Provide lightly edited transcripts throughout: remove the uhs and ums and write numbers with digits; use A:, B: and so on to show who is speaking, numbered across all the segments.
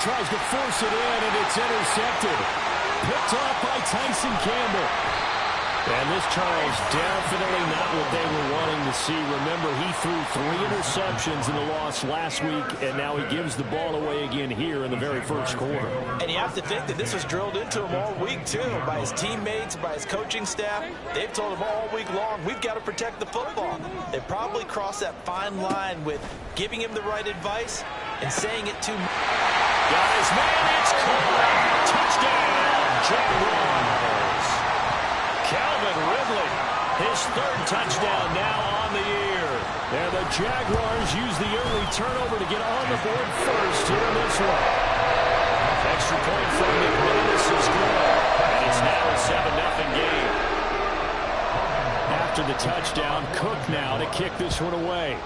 A: tries to force it in, and it's intercepted. Picked off by Tyson Campbell. And this, Charles, definitely not what they were wanting to see. Remember, he threw 3 interceptions in the loss last week, and now he gives the ball away again here in the very first quarter.
B: And you have to think that this was drilled into him all week, too, by his teammates, by his coaching staff. They've told him all week long, we've got to protect the football. They probably crossed that fine line with giving him the right advice and saying it too much.
A: Guys, man, it's caught. Touchdown, Jaguars. Calvin Ridley, his 3rd touchdown now on the year. And the Jaguars use the early turnover to get on the board first here in this one. Extra point from McManus is good. And it's now a 7-0 game. After the touchdown, Cook now to kick this one away.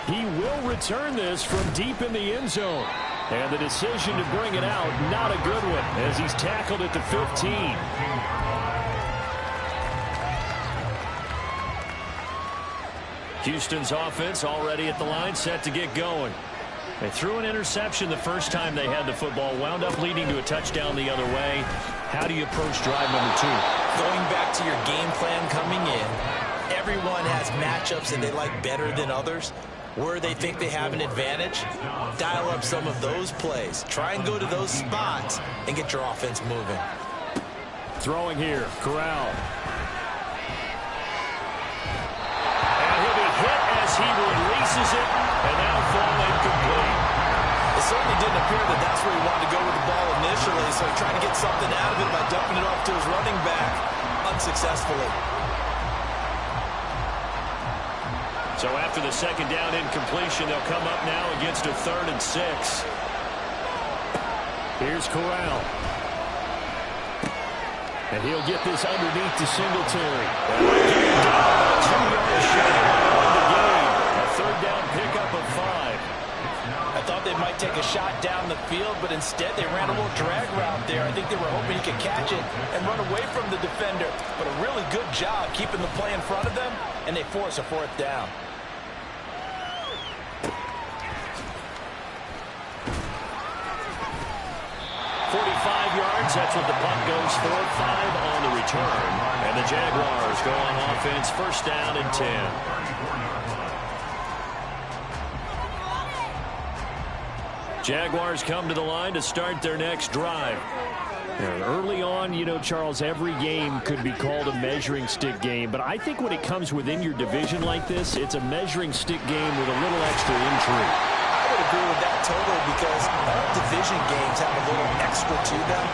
A: He will return this from deep in the end zone. And the decision to bring it out, not a good one, as he's tackled at the 15. Houston's offense already at the line, set to get going. They threw an interception the first time they had the football, wound up leading to a touchdown the other way. How do you approach drive number 2?
B: Going back to your game plan coming in, everyone has matchups that they like better than others. Where they think they have an advantage, dial up some of those plays. Try and go to those spots and get your offense moving.
A: Throwing here, Corral. And he'll be hit as he releases it, and now fall incomplete.
B: It certainly didn't appear that that's where he wanted to go with the ball initially, so trying to get something out of it by dumping it off to his running back unsuccessfully.
A: So after the 2nd down incompletion, they'll come up now against a 3rd and 6. Here's Corral. And he'll get this underneath to Singletary. 2-yard shot on the game. A 3rd down pickup of 5.
B: I thought they might take a shot down the field, but instead they ran a little drag route there. I think they were hoping he could catch it and run away from the defender. But a really good job keeping the play in front of them, and they force a 4th down.
A: 45 yards, that's what the punt goes for. 5 on the return. And the Jaguars go on offense, 1st down and 10. Jaguars come to the line to start their next drive. And early on, you know, Charles, every game could be called a measuring stick game. But I think when it comes within your division like this, it's a measuring stick game with a little extra intrigue.
B: I would agree with that totally, because all division games have a little extra to them.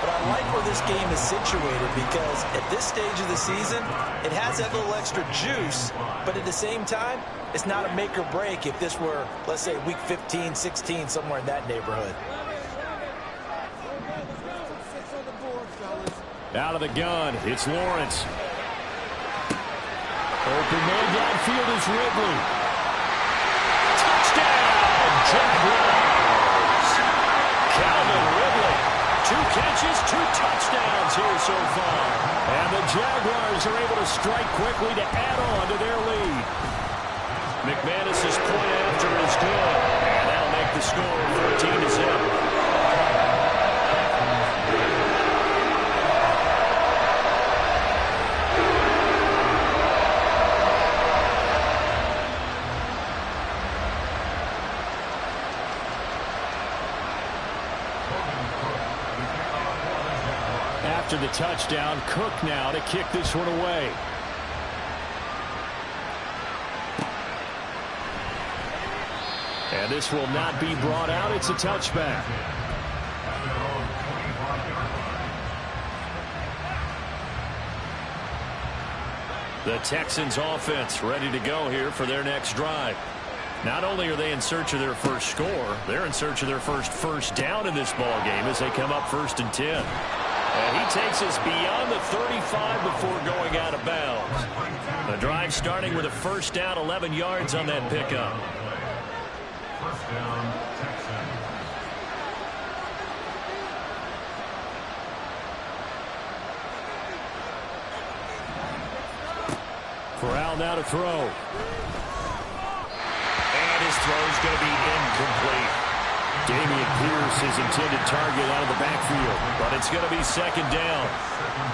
B: But I like where this game is situated, because at this stage of the season, it has that little extra juice, but at the same time, it's not a make or break if this were, let's say, week 15, 16, somewhere in that neighborhood.
A: Out of the gun, it's Lawrence. Open man downfield is Ridley. Touchdown, Jaguars. Calvin Ridley. 2 catches, 2 touchdowns here so far. And the Jaguars are able to strike quickly to add on to their lead. McManus's point after is good. And that'll make the score 14-0. After the touchdown, Cook now to kick this one away. And this will not be brought out. It's a touchback. The Texans offense ready to go here for their next drive. Not only are they in search of their first score, they're in search of their first down in this ball game as they come up 1st and 10. And he takes us beyond the 35 before going out of bounds. The drive starting with a 1st down, 11 yards on that pickup. 1st down, Texans. Corral now to throw. and his throw is going to be incomplete. Dameon Pierce, his intended target out of the backfield, but it's going to be second down.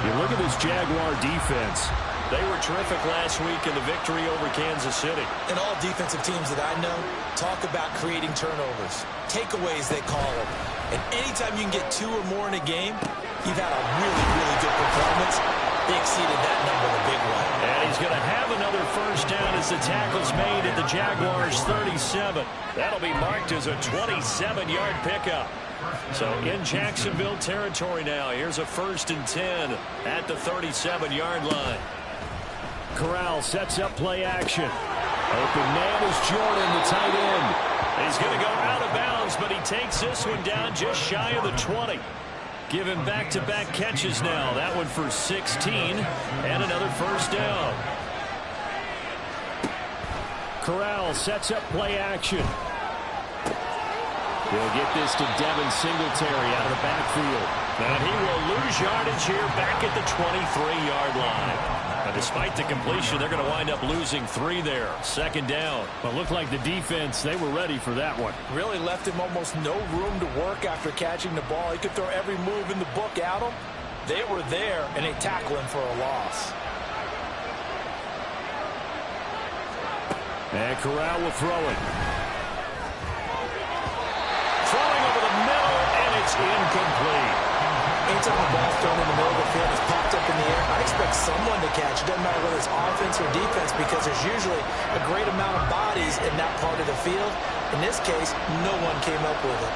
A: You look at this Jaguar defense. They were terrific last week in the victory over Kansas City.
B: And all defensive teams that I know talk about creating turnovers. Takeaways, they call them. And anytime you can get 2 or more in a game, you've had a really, really good performance. They exceeded that number in a big way.
A: And he's going to have another first down as the tackle's made at the Jaguars' 37. That'll be marked as a 27-yard pickup. So in Jacksonville territory now. Here's a 1st and 10 at the 37-yard line. Corral sets up play action. Open man is Jordan, the tight end. He's going to go out of bounds, but he takes this one down just shy of the 20. Give him back-to-back catches now. That one for 16 and another first down. Corral sets up play action. He'll get this to Devin Singletary out of the backfield. And he will lose yardage here back at the 23-yard line. Now, despite the completion, they're going to wind up losing 3 there. Second down. But looked like the defense, they were ready for that one.
B: Really left him almost no room to work after catching the ball. He could throw every move in the book at him. They were there, and they tackle him for a loss.
A: And Corral will throw it. Throwing over the middle, and it's incomplete.
B: Anytime the ball's thrown in the middle of the field, it's popped up in the air, I expect someone to catch. It doesn't matter whether it's offense or defense, because there's usually a great amount of bodies in that part of the field. In this case, no one came up with it.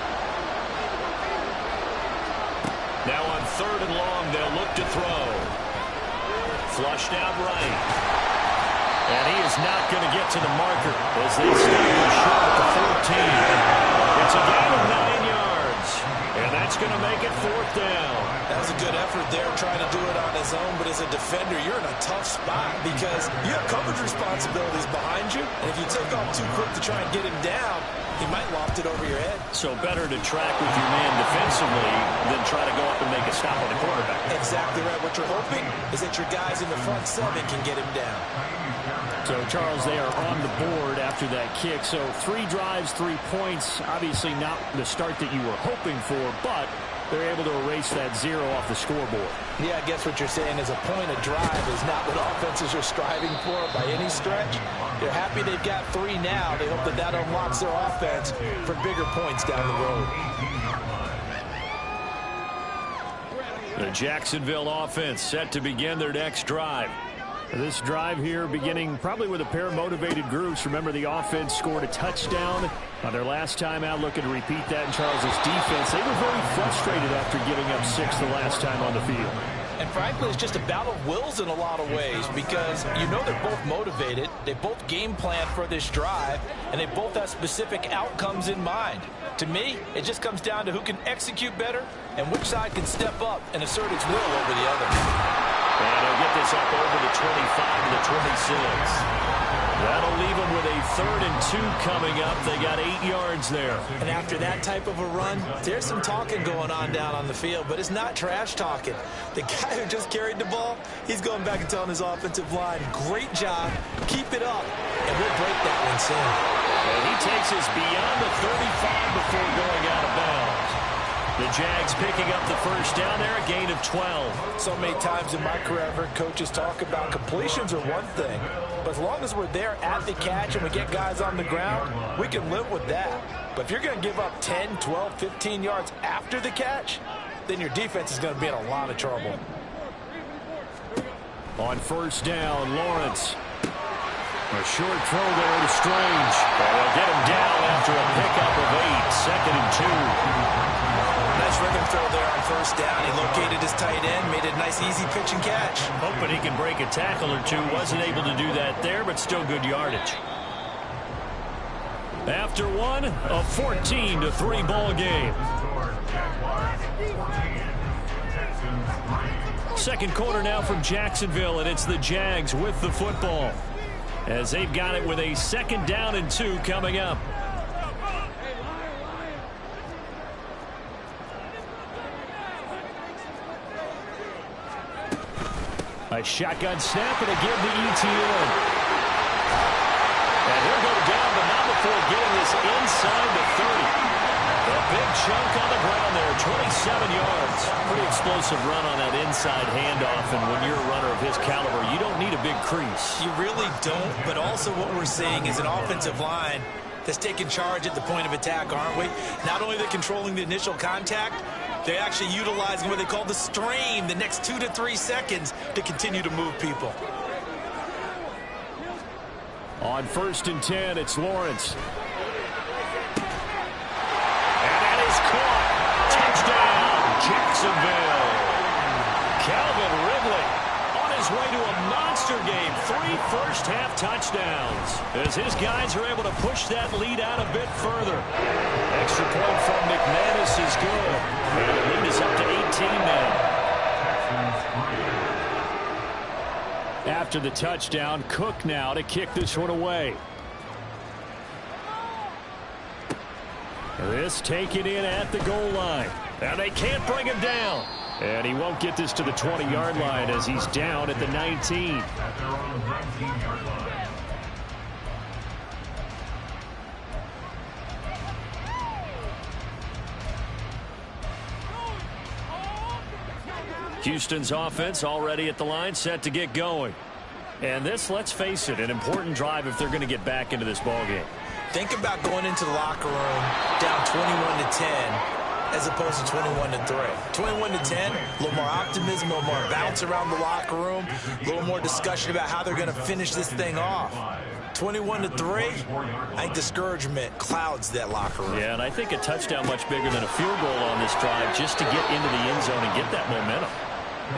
A: Now on 3rd and long, they'll look to throw. Flushed out right. And he is not going to get to the marker as they stop him short at the 14. It's a gain of 9 yards. And that's going to make it 4th down.
B: That was a good effort there trying to do it on his own, but as a defender, you're in a tough spot because you have coverage responsibilities behind you, and if you took off too quick to try and get him down, he might loft it over your head.
A: So better to track with your man defensively than try to go up and make a stop on the quarterback.
B: Exactly right. What you're hoping is that your guys in the front 7 can get him down.
A: So, Charles, they are on the board after that kick. So 3 drives, 3 points. Obviously not the start that you were hoping for, but they're able to erase that 0 off the scoreboard.
B: Yeah, I guess what you're saying is a point of drive is not what offenses are striving for by any stretch. They're happy they've got 3 now. They hope that that unlocks their offense for bigger points down the road.
A: The Jacksonville offense set to begin their next drive. This drive here beginning probably with a pair of motivated groups. Remember, the offense scored a touchdown on their last time out, looking to repeat that in Charles's defense. They were very frustrated after giving up 6 the last time on the field.
B: And frankly, it's just a battle of wills in a lot of ways because you know they're both motivated. They both game plan for this drive, and they both have specific outcomes in mind. To me, it just comes down to who can execute better and which side can step up and assert its will over the other.
A: And he'll get this up over the 25 to the 26. That'll leave them with a 3rd and 2 coming up. They got 8 yards there.
B: And after that type of a run, there's some talking going on down on the field, but it's not trash talking. The guy who just carried the ball, he's going back and telling his offensive line, great job, keep it up, and we'll break that one soon.
A: And he takes us beyond the 35 before going out of bounds. The Jags picking up the first down there, a gain of 12.
B: So many times in my career I've heard coaches talk about completions are one thing, but as long as we're there at the catch and we get guys on the ground, we can live with that. But if you're going to give up 10, 12, 15 yards after the catch, then your defense is going to be in a lot of trouble.
A: On first down, Lawrence. A short throw there to Strange. They'll get him down after a pickup of 8. 2nd and 2.
B: Nice rhythm throw there on first down. He located his tight end, made a nice easy pitch and catch.
A: Hoping he can break a tackle or 2. Wasn't able to do that there, but still good yardage. After one, a 14-3 ball game. Second quarter now from Jacksonville, and it's the Jags with the football as they've got it with a 2nd down and 2 coming up. A shotgun snap and a give to ETN. And he'll go down, but not before getting this inside the 30. A big chunk on the ground there, 27 yards. Pretty explosive run on that inside handoff, and when you're a runner of his caliber, you don't need a big crease.
B: You really don't, but also what we're seeing is an offensive line that's taking charge at the point of attack, aren't we? Not only are they controlling the initial contact, they're actually utilizing what they call the stream, the next 2 to 3 seconds, to continue to move people.
A: On 1st and 10, it's Lawrence. Caught. Touchdown, Jacksonville. Calvin Ridley on his way to a monster game. 3 first-half touchdowns as his guys are able to push that lead out a bit further. Extra point from McManus is good. And the lead is up to 18 now. After the touchdown, Cook now to kick this one away. This taken in at the goal line. Now they can't bring him down. And he won't get this to the 20-yard line as he's down at the 19. Houston's offense already at the line, set to get going. And this, let's face it, an important drive if they're going to get back into this ballgame.
B: Think about going into the locker room down 21-10 as opposed to 21-3. 21-10, a little more optimism, a little more bounce around the locker room, a little more discussion about how they're going to finish this thing off. 21-3, I think discouragement clouds that locker room.
A: Yeah, and I think a touchdown much bigger than a field goal on this drive just to get into the end zone and get that momentum.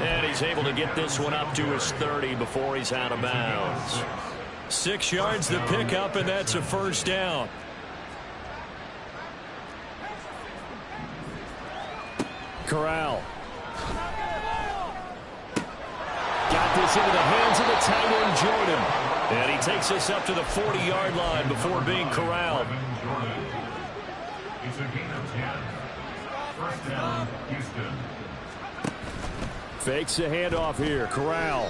A: And he's able to get this one up to his 30 before he's out of bounds. 6 yards to pick up, and that's a first down. Corral. Got this into the hands of the tight end, Jordan. And he takes us up to the 40-yard line before being corralled.
C: It's a gain of 10. First down, Houston.
A: Fakes a handoff here. Corral.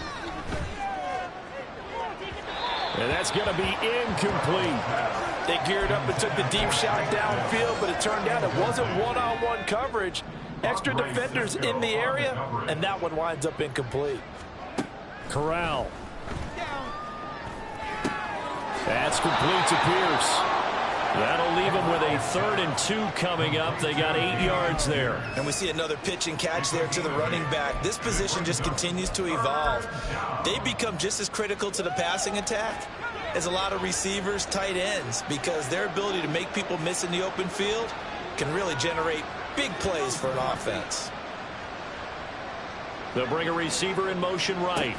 A: And that's going to be incomplete.
D: They geared up and took the deep shot downfield, but it turned out it wasn't one-on-one coverage. Extra defenders in the area, and that one winds up incomplete.
A: Corral. That's complete to Pierce. That'll leave them with a 3rd and 2 coming up. They got 8 yards there.
B: And we see another pitch and catch there to the running back. This position just continues to evolve. They become just as critical to the passing attack as a lot of receivers, tight ends, because their ability to make people miss in the open field can really generate big plays for an offense.
A: They'll bring a receiver in motion right.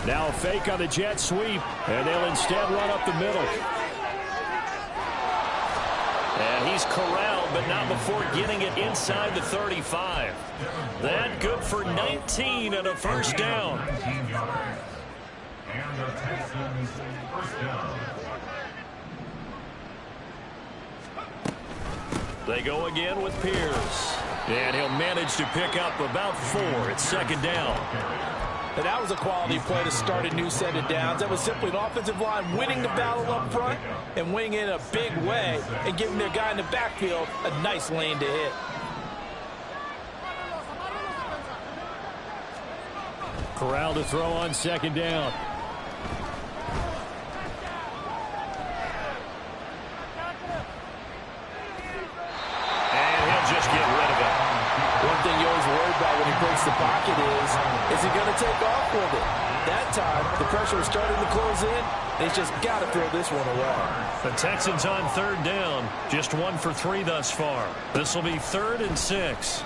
A: Now a fake on the jet sweep, and they'll instead run up the middle. And he's corralled, but not before getting it inside the 35. That good for 19 and a first down.
C: And the Texans first down.
A: They go again with Pierce. And he'll manage to pick up about 4. It's 2nd down.
D: And that was a quality play to start a new set of downs. That was simply an offensive line winning the battle up front and winning in a big way and giving their guy in the backfield a nice lane to hit.
A: Corral to throw on 2nd down. And he'll just get rid of it.
D: One thing you always worry about when he breaks the pocket is he going to take off with it? That time, the pressure was starting to close in, and he's just got to throw this one away.
A: The Texans on 3rd down, just 1 for 3 thus far. This will be 3rd and 6.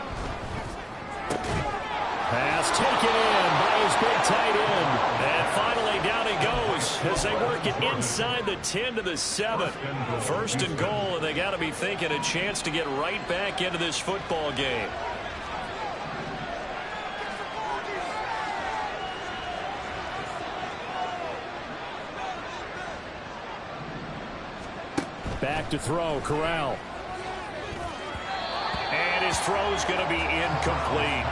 A: Pass taken in by his big tight end. And finally down he goes as they work it inside the 10 to the 7. 1st and goal, and they got to be thinking a chance to get right back into this football game. Back to throw, Corral. And his throw's going to be incomplete.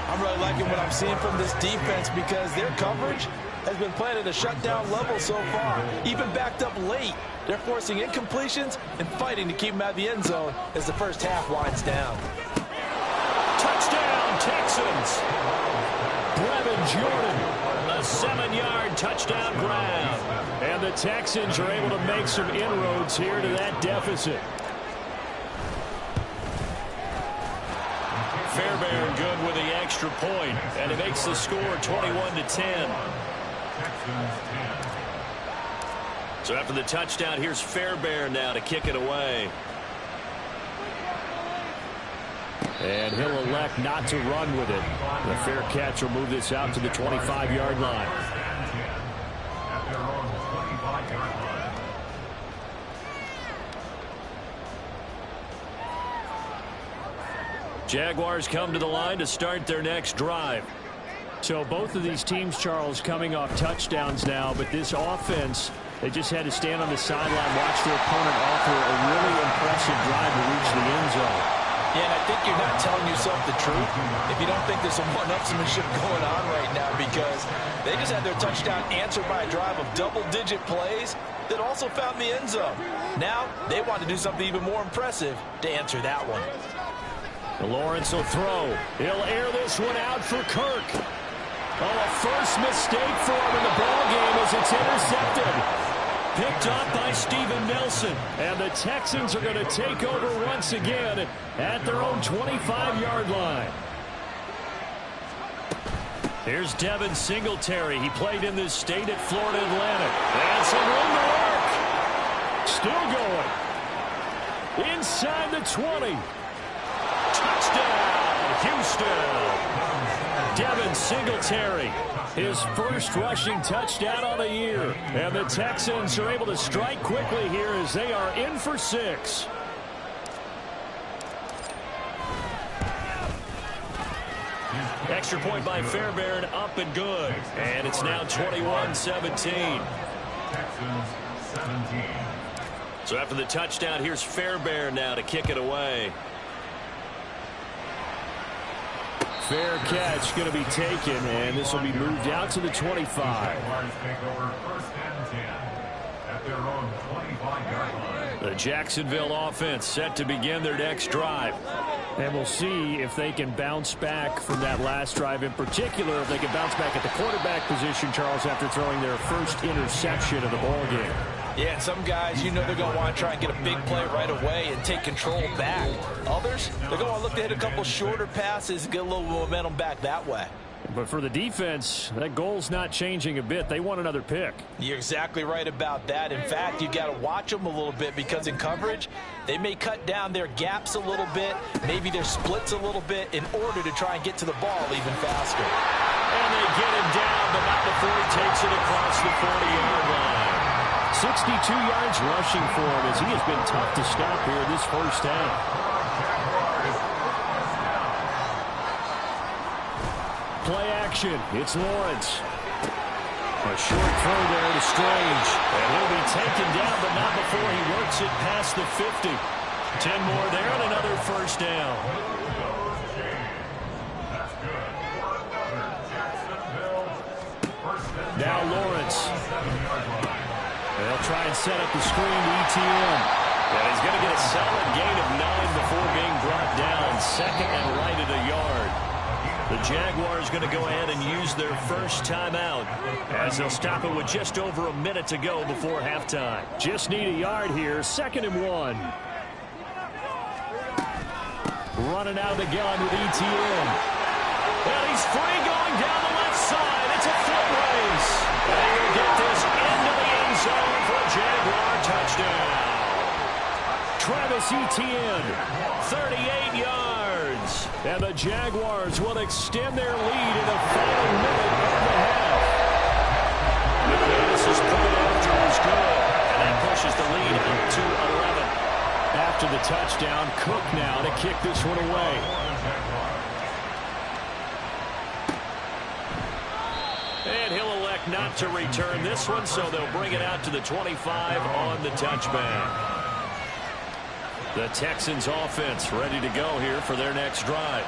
B: I'm really liking what I'm seeing from this defense because their coverage
D: has been playing at a shutdown level so far, even backed up late. They're forcing incompletions and fighting to keep him out of the end zone as the first half winds down.
A: Touchdown, Texans. Brevin Jordan, a 7-yard touchdown grab. And the Texans are able to make some inroads here to that deficit. Fairbairn good with the extra point, and it makes the score 21-10. So after the touchdown, here's Fairbairn now to kick it away. And he'll elect not to run with it. The fair catch will move this out to the 25-yard line. Jaguars come to the line to start their next drive. So both of these teams, Charles, coming off touchdowns now, but this offense, they just had to stand on the sideline, watch their opponent offer a really impressive drive to reach the end zone.
D: Yeah, and I think you're not telling yourself the truth if you don't think there's some one-upsmanship going on right now, because they just had their touchdown answered by a drive of double-digit plays that also found the end zone. Now they want to do something even more impressive to answer that one.
A: Lawrence will throw. He'll air this one out for Kirk. Oh, a first mistake for him in the ballgame as it's intercepted. Picked up by Steven Nelson. And the Texans are going to take over once again at their own 25-yard line. Here's Devin Singletary. He played in this state at Florida Atlantic. And some room to work. Still going. Inside the 20. Touchdown, Houston. Devin Singletary, his first rushing touchdown on the year. And the Texans are able to strike quickly here as they are in for 6. Extra point by Fairbairn, up and good. And it's now 21-17. So after the touchdown, here's Fairbairn now to kick it away. Fair catch going to be taken, and this will be moved out to the 25. The Jacksonville offense set to begin their next drive. And we'll see if they can bounce back from that last drive, in particular if they can bounce back at the quarterback position, Charles, after throwing their first interception of the ballgame.
D: Yeah, and some guys, you know they're going to want to try and get a big play right away and take control back. Others, they're going to look to hit a couple shorter passes and get a little momentum back that way.
A: But for the defense, that goal's not changing a bit. They want another pick.
D: You're exactly right about that. In fact, you got to watch them a little bit, because in coverage, they may cut down their gaps a little bit, maybe their splits a little bit, in order to try and get to the ball even faster.
A: And they get him down, but not before he takes it across the 40-yard line. 62 yards rushing for him as he has been tough to stop here this first half. Play action. It's Lawrence. A short throw there to Strange. And he'll be taken down, but not before he works it past the 50. 10 more there and another first down. Now Lawrence. They'll try and set up the screen to ETN. And he's going to get a solid gain of 9 before being brought down. Second and right at a yard. The Jaguars going to go ahead and use their first timeout as they'll stop it with just over a minute to go before halftime. Just need a yard here. 2nd and 1. Running out of the gun with ETN. And he's free going down the left side. It's a foot race. And he'll get this into the end zone for a Jaguar touchdown. Travis Etienne, 38 yards. And the Jaguars will extend their lead in the final minute of the half. McManus's point after was good. And that pushes the lead up to 11. After the touchdown, Cook now to kick this one away. And he'll elect not to return this one, so they'll bring it out to the 25 on the touchback. The Texans offense ready to go here for their next drive.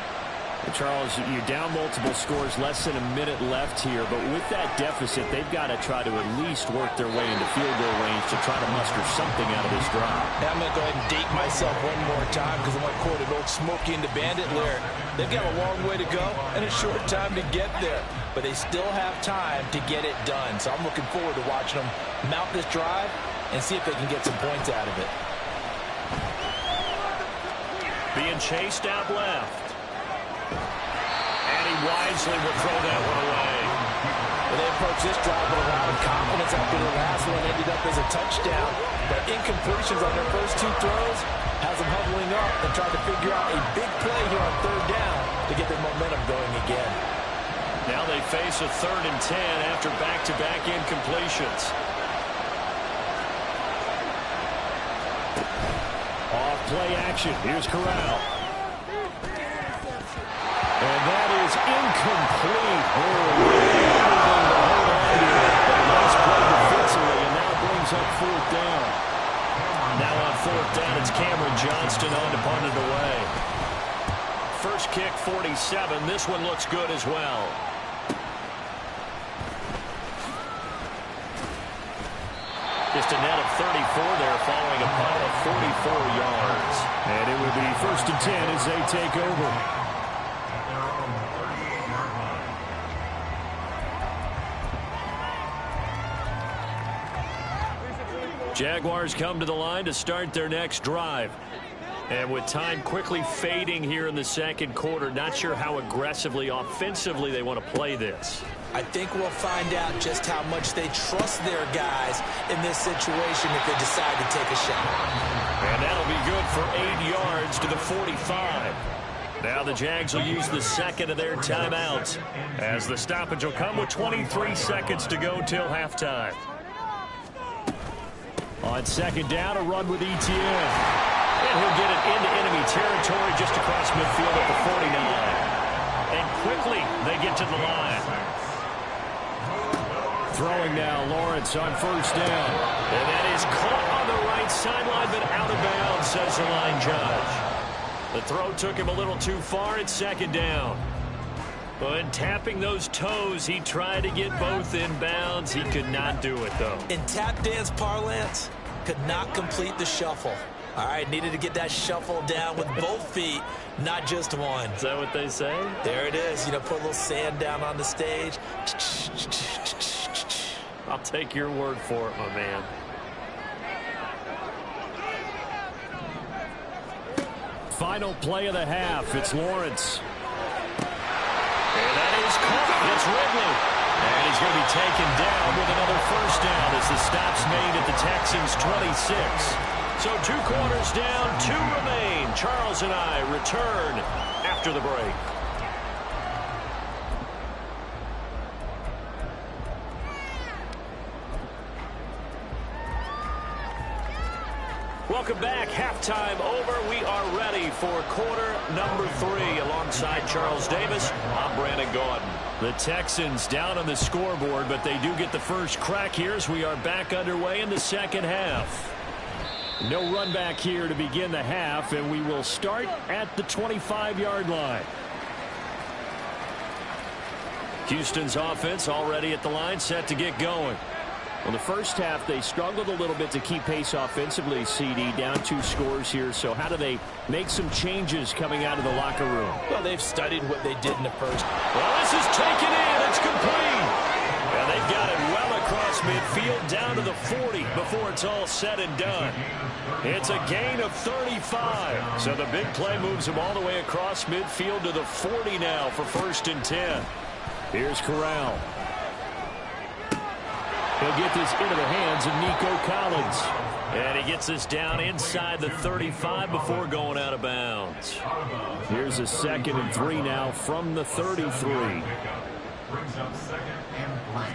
A: Charles, you're down multiple scores, less than a minute left here, but with that deficit, they've got to try to at least work their way into field goal range to try to muster something out of this drive.
D: Now I'm going to go ahead and date myself one more time because I want to quote an old Smokey and the Bandit lyric. They've got a long way to go and a short time to get there, but they still have time to get it done. So I'm looking forward to watching them mount this drive and see if they can get some points out of it.
A: Being chased out left. And he wisely will throw that one away.
D: Well, they approach this drive with a lot of confidence after the last one ended up as a touchdown. But incompletions on their first two throws has them huddling up and trying to figure out a big play here on third down to get their momentum going again.
A: Now they face a 3rd and 10 after back-to-back incompletions. Off play action. Here's Corral. And that is incomplete. Nice play defensively, and now brings up 4th down. Now on 4th down, it's Cameron Johnston on to punt it away. First kick, 47. This one looks good as well. Just a net of 34 there following a punt of 44 yards. And it would be 1st and 10 as they take over. Jaguars come to the line to start their next drive. And with time quickly fading here in the second quarter, not sure how aggressively, offensively they want to play this.
B: I think we'll find out just how much they trust their guys in this situation if they decide to take a shot.
A: And that'll be good for 8 yards to the 45. Now the Jags will use the second of their timeouts, as the stoppage will come with 23 seconds to go till halftime. On 2nd down, a run with ETN. And he'll get it into enemy territory just across midfield at the 49. And quickly they get to the line. Throwing now, Lawrence on 1st down. And that is caught on the right sideline, but out of bounds, says the line judge. The throw took him a little too far at 2nd down. But tapping those toes, he tried to get both in bounds. He could not do it, though.
B: In tap dance parlance, could not complete the shuffle. All right, needed to get that shuffle down with both feet, not just one.
A: Is that what they say?
B: There it is. You know, put a little sand down on the stage.
A: I'll take your word for it, my man. Final play of the half. It's Lawrence. And that is caught. It's Ridley. And he's going to be taken down with another 1st down as the stop's made at the Texans' 26. So 2 quarters down, 2 remain. Charles and I return after the break. Welcome back. Halftime over. We are ready for quarter number 3. Alongside Charles Davis, I'm Brandon Gaudin. The Texans down on the scoreboard, but they do get the first crack here as we are back underway in the second half. No run back here to begin the half, and we will start at the 25-yard line. Houston's offense already at the line, set to get going. Well, the first half, they struggled a little bit to keep pace offensively, CD, down 2 scores here. So how do they make some changes coming out of the locker room?
D: Well, they've studied what they did in the first.
A: Well, this is taken in. It's complete. And they've got it well across midfield down to the 40 before it's all said and done. It's a gain of 35. So the big play moves them all the way across midfield to the 40 now for 1st and 10. Here's Corral. He'll get this into the hands of Nico Collins. And he gets this down inside the 35 before going out of bounds. Here's a 2nd and 3 now from the 33.
C: Brings up 2nd and 3.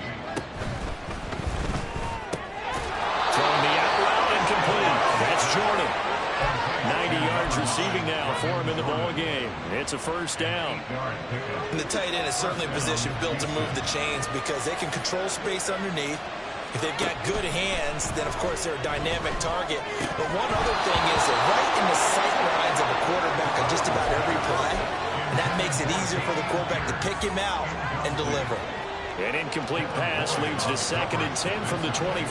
A: Throwing the out route incomplete. That's Jordan. 90 yards receiving now for him in the ball game. It's a 1st down.
B: And the tight end is certainly a position built to move the chains because they can control space underneath. If they've got good hands, then of course they're a dynamic target. But one other thing is they're right in the sight lines of a quarterback on just about every play. And that makes it easier for the quarterback to pick him out and deliver.
A: An incomplete pass leads to 2nd and 10 from the 25.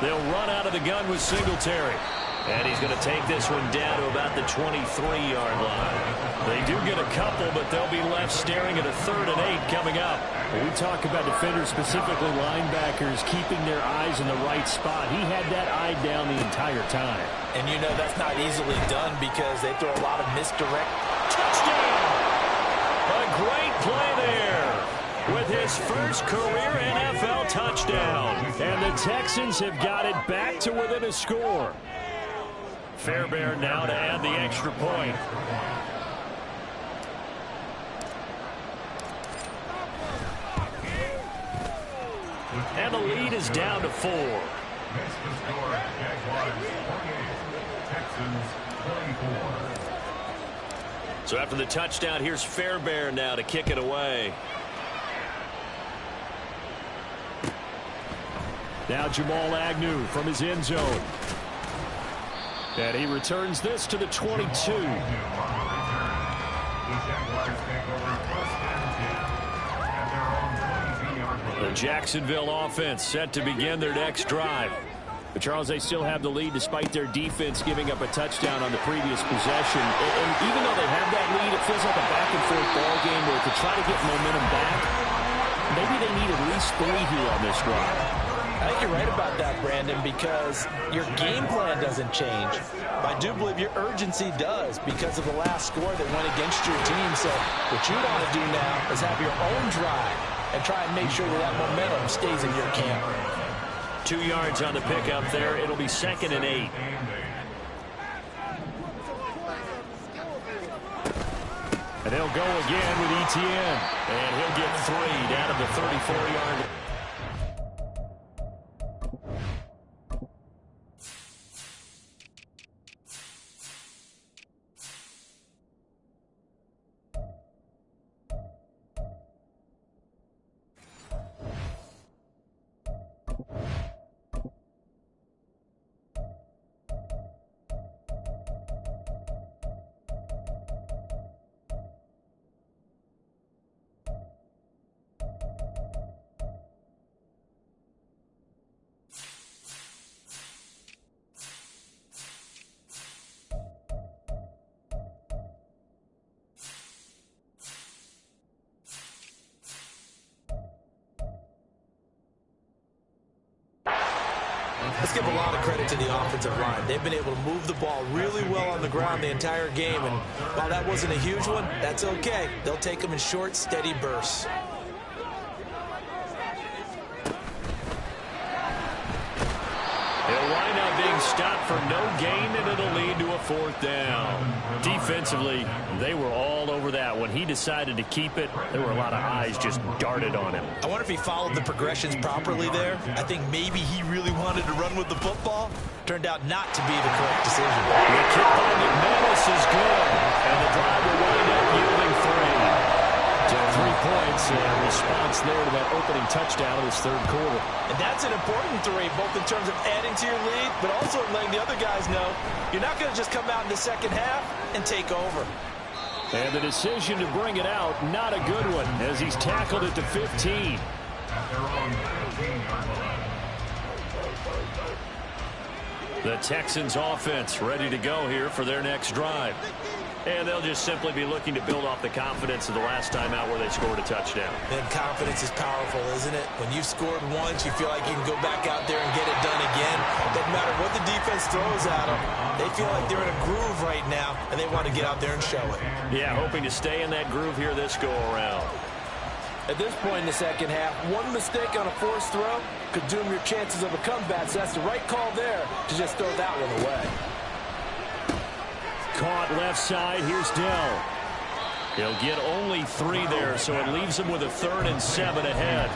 A: They'll run out of the gun with Singletary. And he's going to take this one down to about the 23-yard line. They do get a couple, but they'll be left staring at a 3rd and 8 coming up.
E: When we talk about defenders, specifically linebackers, keeping their eyes in the right spot. He had that eye down the entire time.
D: And you know that's not easily done because they throw a lot of misdirect.
A: Touchdown! A great play there with his first career NFL touchdown.
E: And the Texans have got it back to within a score.
A: Fairbairn now to add the extra point. And the lead is down to 4.
C: Next to score, Jaguars 28, Texans 34.
A: So after the touchdown, here's Fairbairn now to kick it away.
E: Now Jamal Agnew from his end zone. And he returns this to the 22.
C: The Jaguars take over 1st and 10 at their own 22-yard line.
A: The Jacksonville offense set to begin their next drive.
E: But Charles, they still have the lead despite their defense giving up a touchdown on the previous possession. And even though they have that lead, it feels like a back-and-forth ball game where to try to get momentum back, maybe they need at least 3 here on this drive.
D: I think you're right about that, Brandon, because your game plan doesn't change. But I do believe your urgency does because of the last score that went against your team. So what you want to do now is have your own drive and try and make sure that momentum stays in your camp.
A: 2 yards on the pickup there. It'll be 2nd and 8.
E: And they'll go again with Etienne.
A: And he'll get 3 down to the 34-yard line.
B: Let's give a lot of credit to the offensive line. They've been able to move the ball really well on the ground the entire game, and while that wasn't a huge one, that's okay. They'll take them in short, steady bursts.
A: He'll wind up being stopped for no gain, and it'll lead to a 4th down.
E: Defensively, they were all over that. When he decided to keep it, there were a lot of eyes just darted on him.
B: I wonder if he followed the progressions properly there. I think maybe he really wanted to run with the football. Turned out not to be the correct decision.
A: The kick by McManus is good, and the drive will wind up yielding 3.
E: So 3 points and response there to that opening touchdown in this 3rd quarter.
B: And that's an important 3, both in terms of adding to your lead, but also letting the other guys know you're not going to just come out in the second half and take over.
E: And the decision to bring it out, not a good one, as he's tackled it to 15.
C: At their own 15-yard line.
A: The Texans offense ready to go here for their next drive. And they'll just simply be looking to build off the confidence of the last time out where they scored a touchdown.
B: And confidence is powerful, isn't it? When you've scored once, you feel like you can go back out there and get it done again. Doesn't matter what the defense throws at them. They feel like they're in a groove right now, and they want to get out there and show it.
A: Yeah, hoping to stay in that groove here this go-around.
D: At this point in the second half, one mistake on a forced throw could doom your chances of a comeback. So that's the right call there to just throw that one away.
E: Caught left side. Here's Dell.
A: He'll get only 3 there, so it leaves him with a 3rd and 7 ahead.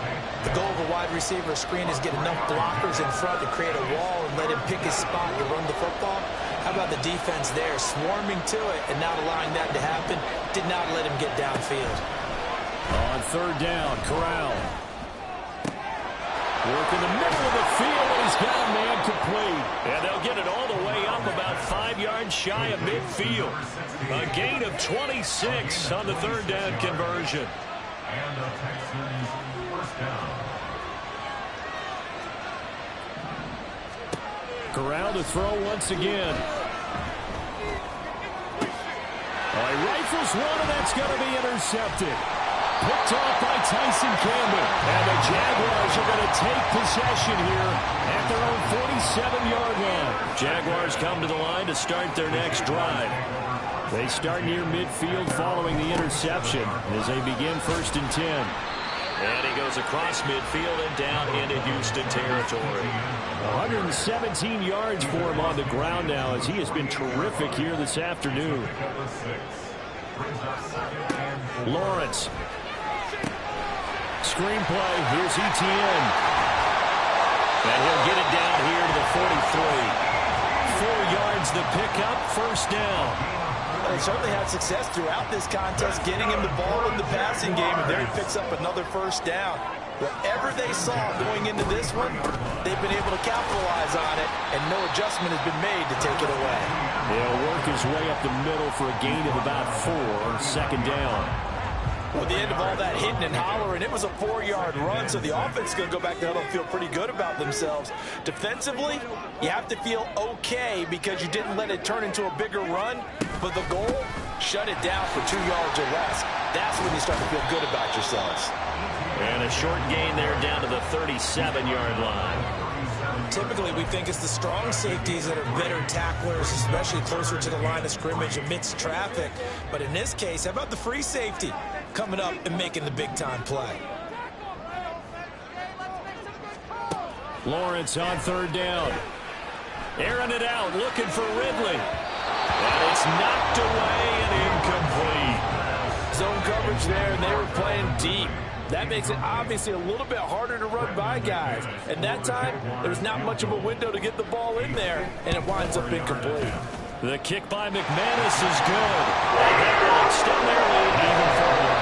B: The goal of a wide receiver screen is get enough blockers in front to create a wall and let him pick his spot to run the football. How about the defense there, swarming to it and not allowing that to happen? Did not let him get downfield.
E: On 3rd down, Corral. Work in the middle of the field, and he's got a man complete.
A: And they'll get it all the way up about 5 yards shy of midfield. A gain of 26 on the third down conversion.
C: And the Texans first down.
E: Corral to throw once again. He rifles one, and that's going to be intercepted. Picked off by Tyson Campbell. And the Jaguars are going to take possession here at their own 47-yard line. Jaguars come to the line to start their next drive. They start near midfield following the interception as they begin 1st and 10.
A: And he goes across midfield and down into Houston territory.
E: 117 yards for him on the ground now as he has been terrific here this afternoon. Lawrence. Screenplay. Here's Etienne. And he'll get it down here to the 43. 4 yards the pickup, 1st down.
B: They certainly had success throughout this contest getting him the ball in the passing game, and there he picks up another 1st down. Whatever they saw going into this one, they've been able to capitalize on it, and no adjustment has been made to take it away.
E: He'll work his way up the middle for a gain of about 4 on 2nd down.
B: With the end of all that hitting and hollering, it was a 4-yard run, so the offense is going to go back to huddle and feel pretty good about themselves. Defensively, you have to feel okay because you didn't let it turn into a bigger run, but the goal, shut it down for 2 yards or less. That's when you start to feel good about yourselves.
A: And a short gain there down to the 37-yard line.
F: Typically, we think it's the strong safeties that are better tacklers, especially closer to the line of scrimmage amidst traffic. But in this case, how about the free safety coming up and making the big-time play?
E: Lawrence on 3rd down. Airing it out, looking for Ridley.
A: And it's knocked away and incomplete.
D: Zone coverage there, and they were playing deep. That makes it obviously a little bit harder to run by guys. And that time, there's not much of a window to get the ball in there, and it winds up incomplete.
A: The kick by McManus is good. And that will extend their lead even further.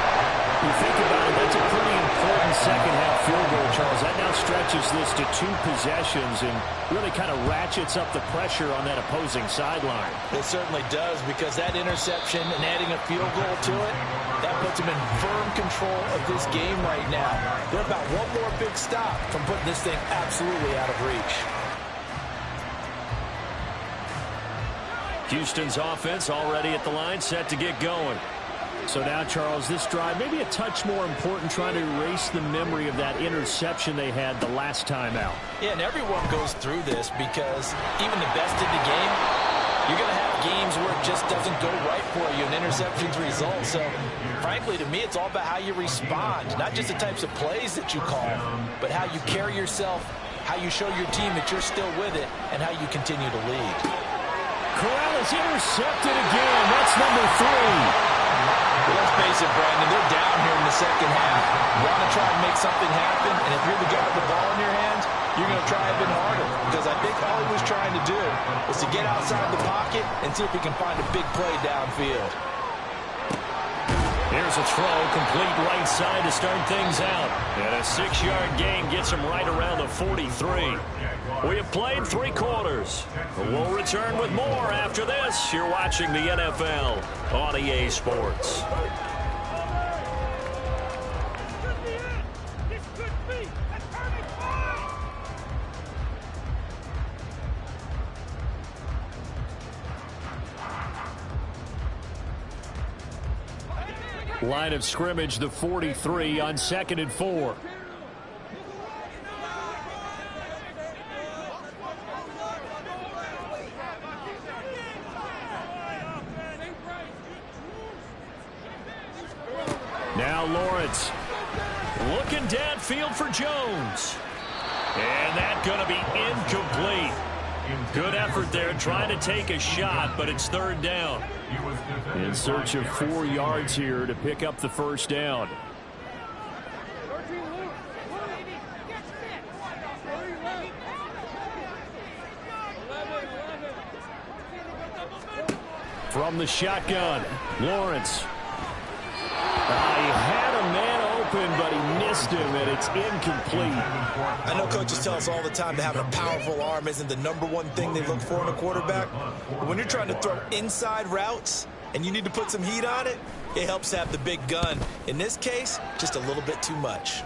E: You think about it, that's a pretty important second-half field goal, Charles. That now stretches this to 2 possessions and really kind of ratchets up the pressure on that opposing sideline.
B: It certainly does, because that interception and adding a field goal to it, that puts them in firm control of this game right now. They're about one more big stop from putting this thing absolutely out of reach.
A: Houston's offense already at the line, set to get going.
E: So now, Charles, this drive maybe a touch more important, trying to erase the memory of that interception they had the last time out.
B: Yeah, and everyone goes through this because even the best in the game, you're going to have games where it just doesn't go right for you and interceptions result. So, frankly, to me, it's all about how you respond, not just the types of plays that you call, but how you carry yourself, how you show your team that you're still with it, and how you continue to lead.
E: Corral is intercepted again. That's number 3.
B: Let's face it, Brandon, they're down here in the second half. You want to try and make something happen, and if you're the guy with the ball in your hands, you're going to try even harder, because I think all he was trying to do was to get outside the pocket and see if he can find a big play downfield.
A: Here's a throw, complete right side to start things out. And a 6-yard gain gets him right around the 43. We have played 3 quarters. We'll return with more after this. You're watching the NFL on EA Sports.
E: Line of scrimmage, the 43 on 2nd and 4. Now Lawrence.
A: Looking downfield for Jones. And that's going to be incomplete. Good effort there trying to take a shot, but it's 3rd down.
E: In search of 4 yards here to pick up the 1st down. From the shotgun, Lawrence. He had a man open, but he missed him, and it's incomplete.
F: I know coaches tell us all the time that having a powerful arm isn't the #1 thing they look for in a quarterback. But when you're trying to throw inside routes and you need to put some heat on it, it helps to have the big gun. In this case, just a little bit too much.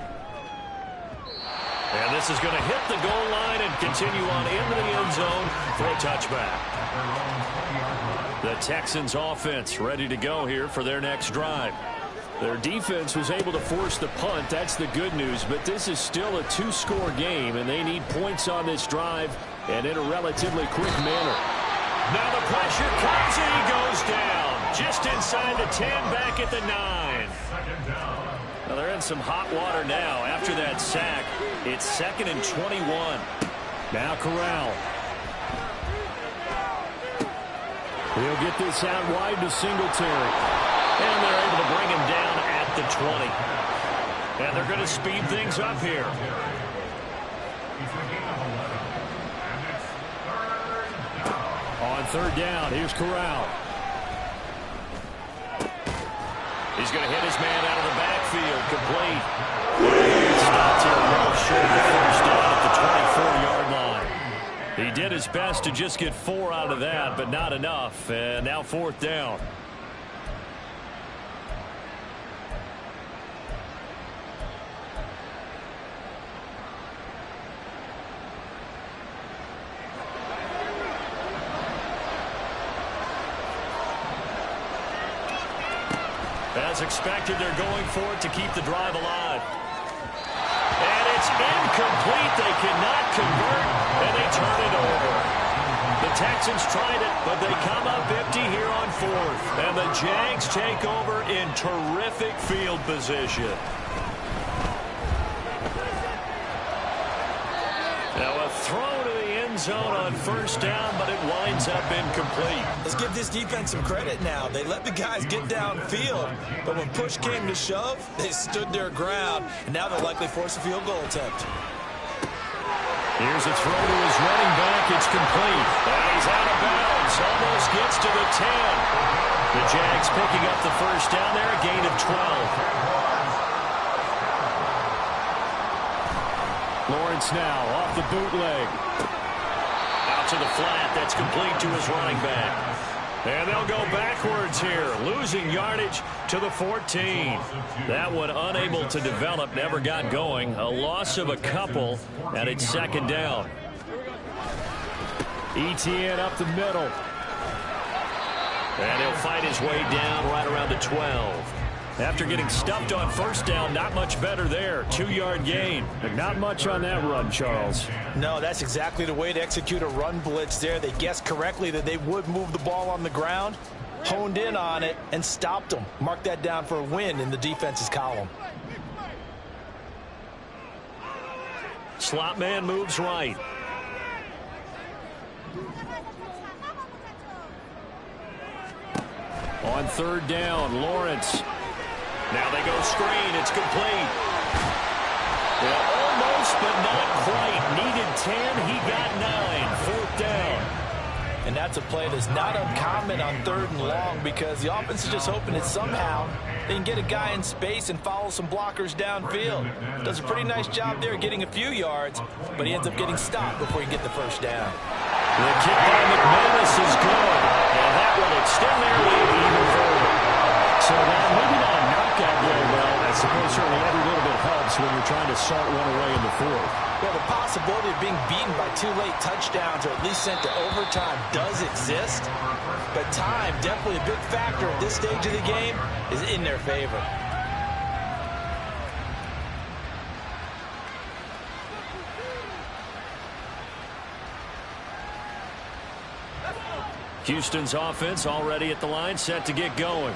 A: And this is going to hit the goal line and continue on into the end zone for a touchback. The Texans offense ready to go here for their next drive. Their defense was able to force the punt. That's the good news. But this is still a 2-score game, and they need points on this drive and in a relatively quick manner. Now the pressure comes, and he goes down. Just inside the 10, back at the 9. Well, they're in some hot water now after that sack. It's 2nd and 21.
E: Now Corral. He'll get this out wide to Singletary.
A: And they're able to bring him down at the 20. And they're going to speed things up here.
E: On 3rd down, here's Corral.
A: He's going to hit his man out of the backfield. Complete. Stopped here well short of the first down at the 24-yard line. He did his best to just get 4 out of that, but not enough. And now 4th down. As expected, they're going for it to keep the drive alive. And it's incomplete. They cannot convert, and they turn it over. The Texans tried it, but they come up empty here on 4th. And the Jags take over in terrific field position. Now a throw to the end zone on 1st down, but it winds up incomplete.
F: Let's give this defense some credit now. They let the guys get downfield, but when push came to shove, they stood their ground, and now they'll likely force a field goal attempt.
A: Here's a throw to his running back. It's complete. And he's out of bounds. Almost gets to the 10. The Jags picking up the 1st down there, a gain of 12.
E: Lawrence now off the bootleg.
A: Out to the flat. That's complete to his running back. And they'll go backwards here, losing yardage to the 14. That one unable to develop, never got going. A loss of a couple, and it's 2nd down.
E: ETN up the middle.
A: And he'll fight his way down right around the 12. After getting stuffed on 1st down, not much better there. 2-yard gain.
E: But not much on that run, Charles.
F: No, that's exactly the way to execute a run blitz there. They guessed correctly that they would move the ball on the ground, honed in on it, and stopped them. Mark that down for a win in the defense's column.
A: Slot man moves right.
E: On 3rd down, Lawrence.
A: Now they go screen. It's complete. Yeah, almost, but not quite. Needed 10. He got 9. 4th down.
F: And that's a play that's not uncommon on 3rd and long because the offense is just hoping that somehow they can get a guy in space and follow some blockers downfield. Does a pretty nice job there getting a few yards, but he ends up getting stopped before he can get the 1st down.
A: The kick by McManus is good. And that will extend their lead even further.
E: So that maybe not knock out very well. I suppose certainly every little bit helps when you're trying to salt one away in the 4th.
F: Well, the possibility of being beaten by 2 late touchdowns or at least sent to overtime does exist. But time, definitely a big factor at this stage of the game, is in their favor.
A: Houston's offense already at the line, set to get going.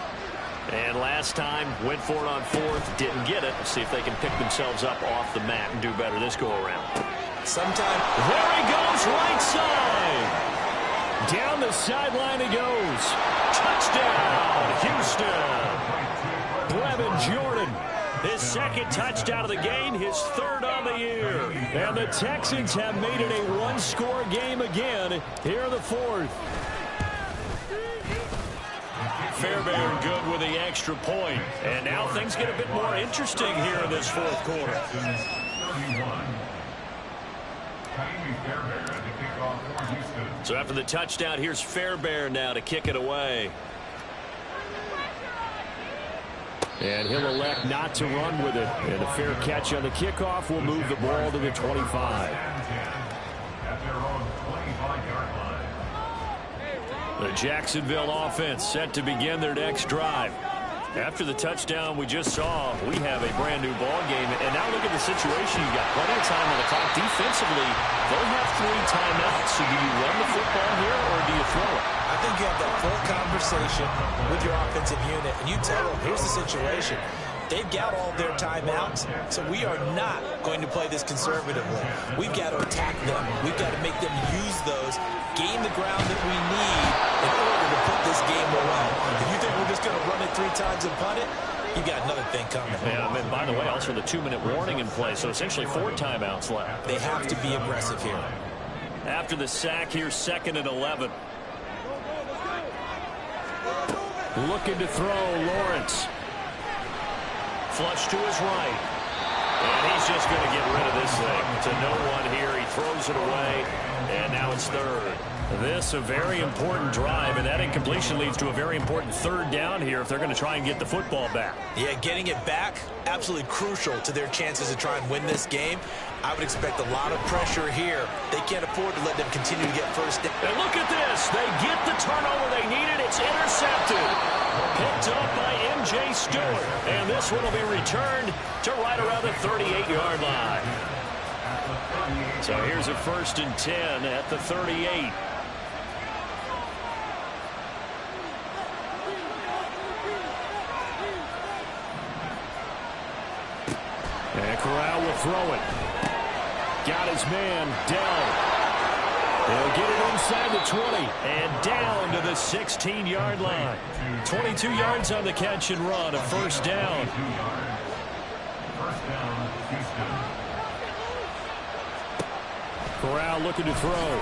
A: And last time, went for it on 4th, didn't get it. Let's see if they can pick themselves up off the mat and do better this go-around.
F: Sometime.
A: There he goes, right side.
E: Down the sideline he goes.
A: Touchdown, Houston.
E: Brevin Jordan.
A: His 2nd touchdown of the game, his 3rd on the year.
E: And the Texans have made it a 1-score game again here in the 4th.
A: Fairbairn good with the extra point. And now things get a bit more interesting here in this fourth quarter.
C: 31. Fairbairn at the kickoff for Houston.
A: So after the touchdown, here's Fairbairn now to kick it away.
E: And he'll elect not to run with it. And a fair catch on the kickoff will move the ball to the 25.
C: At their own 25-yard line.
A: The Jacksonville offense set to begin their next drive. After the touchdown we just saw, we have a brand new ball game. And now look at the situation. You got plenty of time on the clock. Defensively, they'll have 3 timeouts. So do you run the football here or do you throw it?
F: I think you have that full conversation with your offensive unit, and you tell them, here's the situation. They've got all their timeouts, so we are not going to play this conservatively. We've got to attack them. We've got to make them use those, gain the ground that we need in order to put this game away. If you think we're just going to run it 3 times and punt it, you got another thing coming.
A: Yeah, and by the way, also the 2-minute warning in play, so essentially 4 timeouts left.
F: They have to be aggressive here.
A: After the sack, here's 2nd and 11.
E: Looking to throw, Lawrence.
A: Flush to his right. And he's just going to get rid of this thing. To no one here. He throws it away. And now it's 3rd. This a very important drive, and that incompletion leads to a very important 3rd down here if they're going to try and get the football back.
F: Yeah, getting it back, absolutely crucial to their chances to try and win this game. I would expect a lot of pressure here. They can't afford to let them continue to get first down.
A: And look at this. They get the turnover they needed. It's intercepted. Picked up by M.J. Stewart. And this one will be returned to right around the 38-yard line. So here's a 1st and 10 at the 38.
E: And Corral will throw it. Got his man, Dell. They'll get it inside the 20.
A: And down to the 16-yard line. 22 yards on the catch and run, a 1st down.
C: First down, Houston.
E: Corral looking to throw.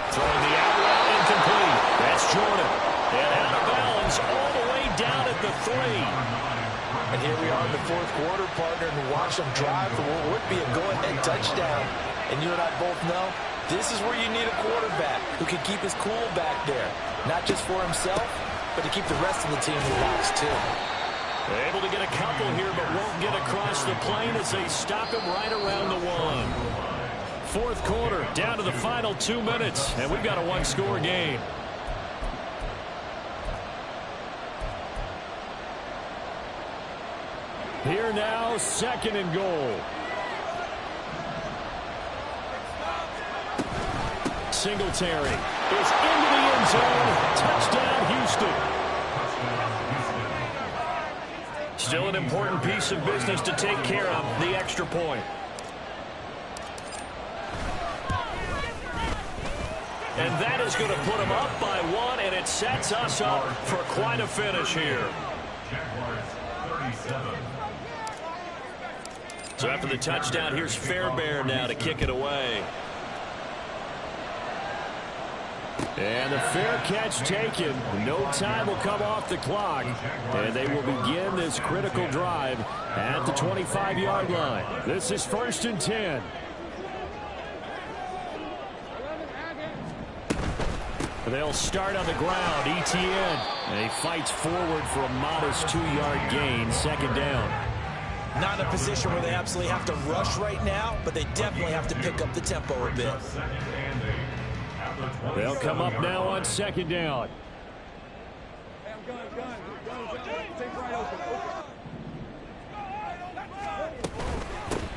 A: Throwing the out route, incomplete. That's Jordan. And out of bounds all the way down at the 3.
F: And here we are in the 4th quarter, partner, and watch them drive for what would be a go-ahead touchdown. And you and I both know this is where you need a quarterback who can keep his cool back there. Not just for himself, but to keep the rest of the team relaxed, too.
A: Able to get a couple here, but won't get across the plane as they stop him right around the 1. 4th quarter, down to the final 2 minutes, and we've got a 1-score game.
E: Here now, 2nd and goal. Singletary is into the end zone. Touchdown, Houston.
A: Still an important piece of business to take care of, the extra point. And that is going to put them up by 1, and it sets us up for quite a finish here.
C: Jaguars 37.
A: So after the touchdown, here's Fairbairn now to kick it away.
E: And the fair catch taken. No time will come off the clock. And they will begin this critical drive at the 25-yard line. This is 1st and 10. They'll start on the ground. ETN. And he fights forward for a modest 2-yard gain. 2nd down.
F: Not in a position where they absolutely have to rush right now, but they definitely have to pick up the tempo a bit.
E: They'll come up now on 2nd down.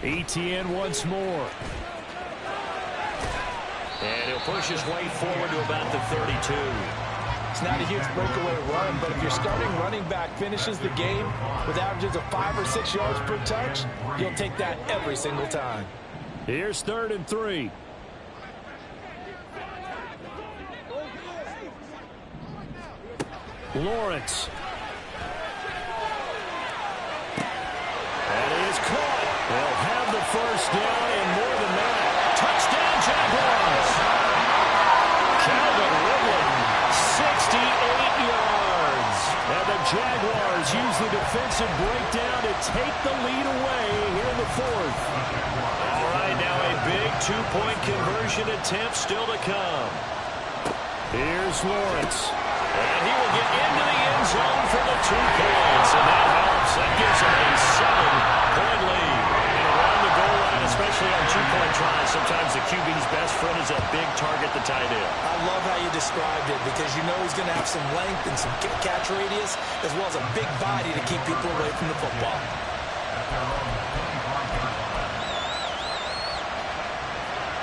E: ETN once more.
A: And he'll push his way forward to about the 32.
D: It's not a huge breakaway run, but if your starting running back finishes the game with averages of 5 or 6 yards per touch, you'll take that every single time.
E: Here's 3rd and 3. Lawrence.
A: That is caught. They'll have the 1st down and more than that. Touchdown, Jaguars. Calvin Ridley, 68
E: defensive breakdown to take the lead away here in the fourth.
A: All right, now a big two-point conversion attempt still to come.
E: Here's Lawrence.
A: And he will get into the end zone for the 2 points. And that helps. That gives him a 7-point lead. And around the goal line, especially on two-point tries, sometimes the QB's best friend is a big target, the tight end.
F: I love how you described it because you know he's going to have some length and some catch radius as well as a big body to keep people away from the football.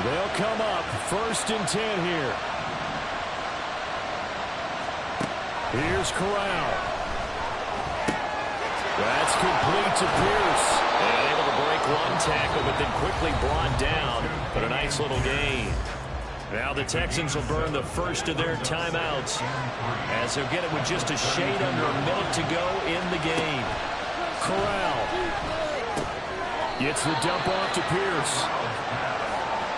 E: They'll come up 1st and 10 here. Here's Corral. That's complete to Pierce.
A: And able to break one tackle, but then quickly brought down. But a nice little gain. Now the Texans will burn the first of their timeouts as they'll get it with just a shade under a minute to go in the game.
E: Corral gets the dump off to Pierce.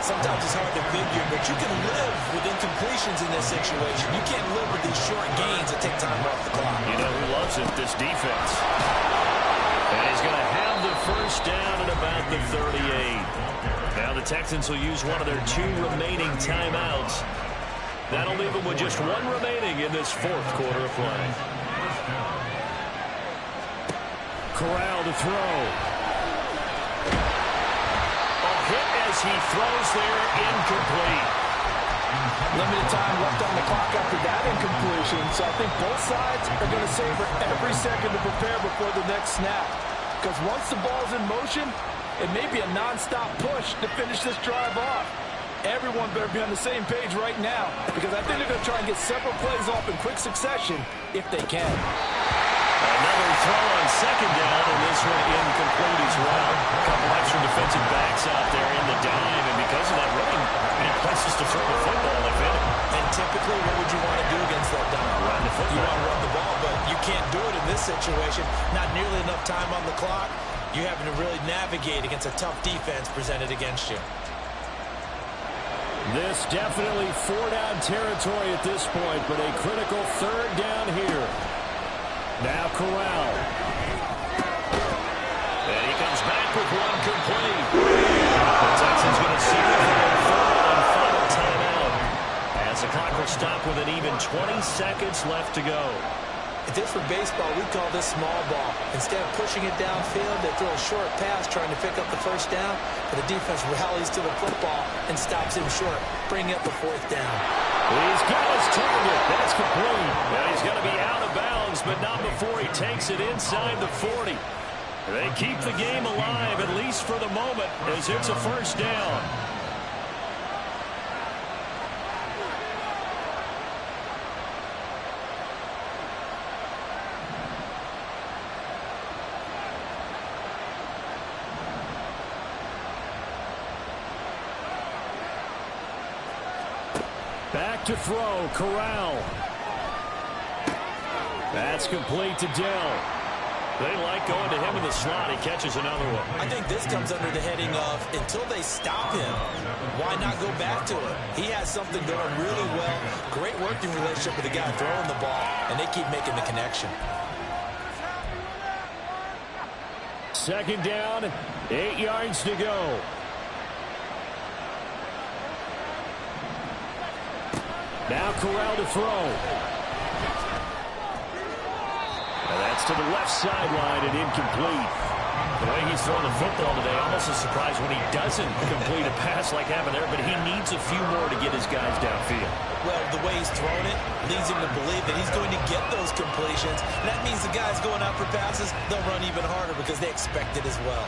F: Sometimes it's hard to figure, but you can live with incompletions in this situation. You can't live with these short gains that take time off the clock.
A: You know who loves it? This defense. And he's going to have the first down at about the 38. Now the Texans will use one of their 2 remaining timeouts. That'll leave them with just 1 remaining in this 4th quarter of play.
E: Corral to throw.
A: As he throws there, incomplete.
D: Limited time left on the clock after that incompletion, so I think both sides are going to savor every second to prepare before the next snap. Because once the ball's in motion, it may be a non-stop push to finish this drive off. Everyone better be on the same page right now, because I think they're going to try and get several plays off in quick succession if they can.
A: Another throw on 2nd down, and this one incomplete as well. A couple extra defensive backs out there in the dime, and because of that, really any places to throw the football if any.
F: And typically, what would you want to do against that dime?
A: Run the football.
F: You want to run the ball, but you can't do it in this situation. Not nearly enough time on the clock. You're having to really navigate against a tough defense presented against you.
E: This definitely 4-down territory at this point, but a critical 3rd down here. Now Corral.
A: And he comes back with one complete. The Texans going to see it for their 3rd and final timeout. As the clock will stop with an even 20 seconds left to go.
F: If this were baseball, we'd call this small ball. Instead of pushing it downfield, they throw a short pass trying to pick up the 1st down, but the defense rallies to the football and stops him short, bringing up the 4th down.
E: He's got his target. That's complete.
A: Now he's going to be out of bounds, but not before he takes it inside the 40. They keep the game alive, at least for the moment, as it's a 1st down.
E: Back to throw, Corral. That's complete to Dell.
A: They like going to him in the slot. He catches another one.
F: I think this comes under the heading of, until they stop him, why not go back to it? He has something going really well. Great working relationship with the guy throwing the ball, and they keep making the connection.
E: 2nd down, 8 yards to go. Now Corral to throw. And that's to the left sideline and incomplete.
A: The way he's throwing the football today, almost a surprise when he doesn't complete a pass like happened there, but he needs a few more to get his guys downfield.
F: Well, the way he's throwing it leads him to believe that he's going to get those completions. And that means the guys going out for passes, they'll run even harder because they expect it as well.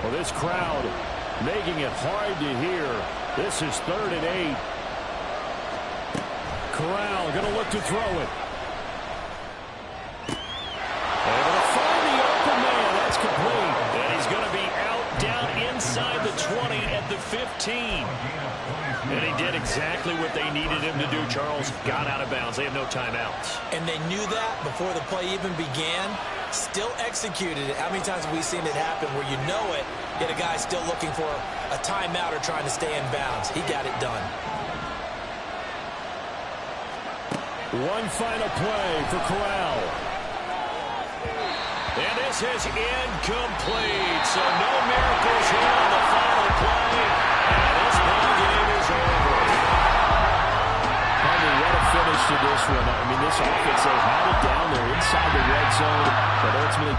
E: Well, this crowd making it hard to hear. This is 3rd and 8. Corral going to look to throw it. Able to find the open man. That's complete.
A: And he's going to be out down inside the 20 at the 15. And he did exactly what they needed him to do, Charles. Got out of bounds. They have no timeouts.
F: And they knew that before the play even began. Still executed it. How many times have we seen it happen where you know it, yet a guy still looking for a timeout or trying to stay in bounds? He got it done.
A: One final play for Corral. And this is incomplete. So no miracles here on the final play. And this ball game is over. What a finish to this one. I mean, this offense, they had it down there inside the red zone, but ultimately